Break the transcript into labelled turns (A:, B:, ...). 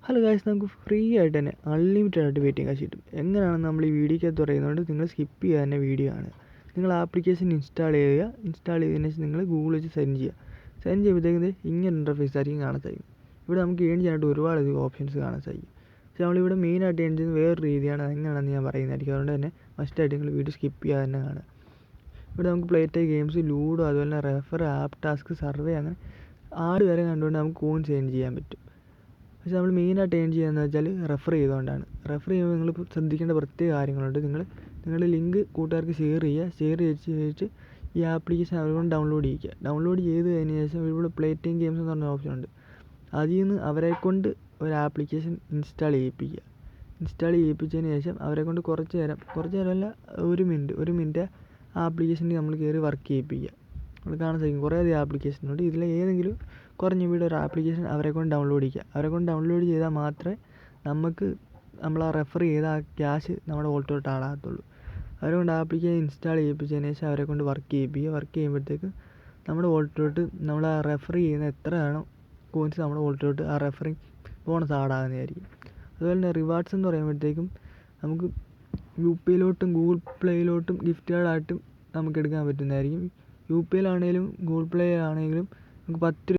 A: Hello guys, നമുക്ക് free ആയിട്ട് തന്നെ അൺലിമിറ്റഡ് ആയിട്ട് വെയിറ്റിംഗ് കാശ് കിട്ടും. എങ്ങനെയാണെന്ന് നമ്മൾ ഈ വീഡിയോക്കകത്ത് പറയുന്നതുകൊണ്ട് നിങ്ങൾ സ്കിപ്പ് ചെയ്യാൻ തന്നെ വീഡിയോ ആണ്. നിങ്ങൾ ആപ്ലിക്കേഷൻ ഇൻസ്റ്റാൾ ചെയ്യുക. ഇൻസ്റ്റാൾ ചെയ്തതിന് ശേഷം നിങ്ങൾ ഗൂഗിൾ വെച്ച് സെൻഡ് ചെയ്യുക. സെൻഡ് ചെയ്യുമ്പോഴത്തേക്കും ഇങ്ങനെ ഇൻ്റർഫേസ് ആയിരിക്കും കാണാൻ സാധിക്കും. ഇവിടെ നമുക്ക് ഏൺ ചെയ്യാനായിട്ട് ഒരുപാട് ഓപ്ഷൻസ് കാണാൻ സാധിക്കും. പക്ഷേ നമ്മളിവിടെ മെയിനായിട്ട് ഏൺ ചെയ്യുന്നത് വേറൊരു രീതിയാണ്. അതെങ്ങനെയാണെന്ന് ഞാൻ പറയുന്നതായിരിക്കും. അതുകൊണ്ട് തന്നെ ഫസ്റ്റായിട്ട് നിങ്ങൾ വീഡിയോ സ്കിപ്പ് ചെയ്യാതെ തന്നെ കാണുക. ഇവിടെ നമുക്ക് പ്ലേ ടൈം ഗെയിംസ്, ലൂഡോ, അതുപോലെ തന്നെ റെഫർ, ആപ്പ് ടാസ്ക്, സർവേ, അങ്ങനെ 6 വരെ കണ്ടുകൊണ്ട് നമുക്ക് കോയിൻസ് ഏൺ ചെയ്യാൻ പറ്റും. പക്ഷേ നമ്മൾ മെയിനായിട്ട് ഏൺ ചെയ്യുകയെന്ന് വെച്ചാൽ റെഫർ ചെയ്തുകൊണ്ടാണ്. റെഫർ ചെയ്യുമ്പോൾ നിങ്ങൾ ശ്രദ്ധിക്കേണ്ട പ്രത്യേക കാര്യങ്ങളുണ്ട്. നിങ്ങളുടെ ലിങ്ക് കൂട്ടുകാർക്ക് ഷെയർ ചെയ്യുക. ഷെയർ ചെയ്തിട്ട് ഈ ആപ്ലിക്കേഷൻ അവരെക്കൊണ്ട് ഡൗൺലോഡ് ചെയ്യിക്കുക. ഡൗൺലോഡ് ചെയ്ത് കഴിഞ്ഞ ശേഷം ഇവിടെ പ്ലേ ടൈം ഗെയിംസ് എന്ന് പറഞ്ഞ ഓപ്ഷൻ ഉണ്ട്. അതിൽ നിന്ന് അവരെക്കൊണ്ട് ഒരു ആപ്ലിക്കേഷൻ ഇൻസ്റ്റാൾ ചെയ്യിപ്പിക്കുക. ഇൻസ്റ്റാൾ ചെയ്യിപ്പിച്ചതിന് ശേഷം അവരെക്കൊണ്ട് കുറച്ച് നേരമല്ല, ഒരു മിനിറ്റ് ആപ്ലിക്കേഷനിൽ നമ്മൾ കയറി വർക്ക് ചെയ്യിപ്പിക്കുക. നമ്മൾ കാണാൻ സാധിക്കും കുറേയധികം ആപ്ലിക്കേഷനുണ്ട്. ഇതിൽ ഏതെങ്കിലും കുറഞ്ഞ വീട് ഒരു ആപ്ലിക്കേഷൻ അവരെക്കൊണ്ട് ഡൗൺലോഡ് ചെയ്യുക. അവരെക്കൊണ്ട് ഡൗൺലോഡ് ചെയ്താൽ മാത്രമേ നമ്മൾ ആ റെഫർ ചെയ്ത ആ ക്യാഷ് നമ്മുടെ വോൾട്ടിലോട്ട് ആടാകത്തുള്ളൂ. അവരെക്കൊണ്ട് ആപ്ലിക്കേഷൻ ഇൻസ്റ്റാൾ ചെയ്യിപ്പിച്ചതിന് ശേഷം അവരെക്കൊണ്ട് വർക്ക് ചെയ്യിപ്പിക്കുക. വർക്ക് ചെയ്യുമ്പോഴത്തേക്ക് നമ്മുടെ വോൾട്ടിലോട്ട് നമ്മൾ ആ റെഫർ ചെയ്യുന്ന എത്ര വേണം കോയിൻസ് നമ്മുടെ വോൾട്ടിലോട്ട് ആ റെഫറിങ് ബോണസ് ആടാകുന്നതായിരിക്കും. അതുപോലെ തന്നെ റിവാർഡ്സ് എന്ന് പറയുമ്പോഴത്തേക്കും നമുക്ക് UPIയിലോട്ടും ഗൂഗിൾ പ്ലേയിലോട്ടും ഗിഫ്റ്റ് കാർഡായിട്ടും നമുക്ക് എടുക്കാൻ പറ്റുന്നതായിരിക്കും. UPIയിലാണെങ്കിലും ഗൂഗിൾ പ്ലേ ആണെങ്കിലും നമുക്ക് 10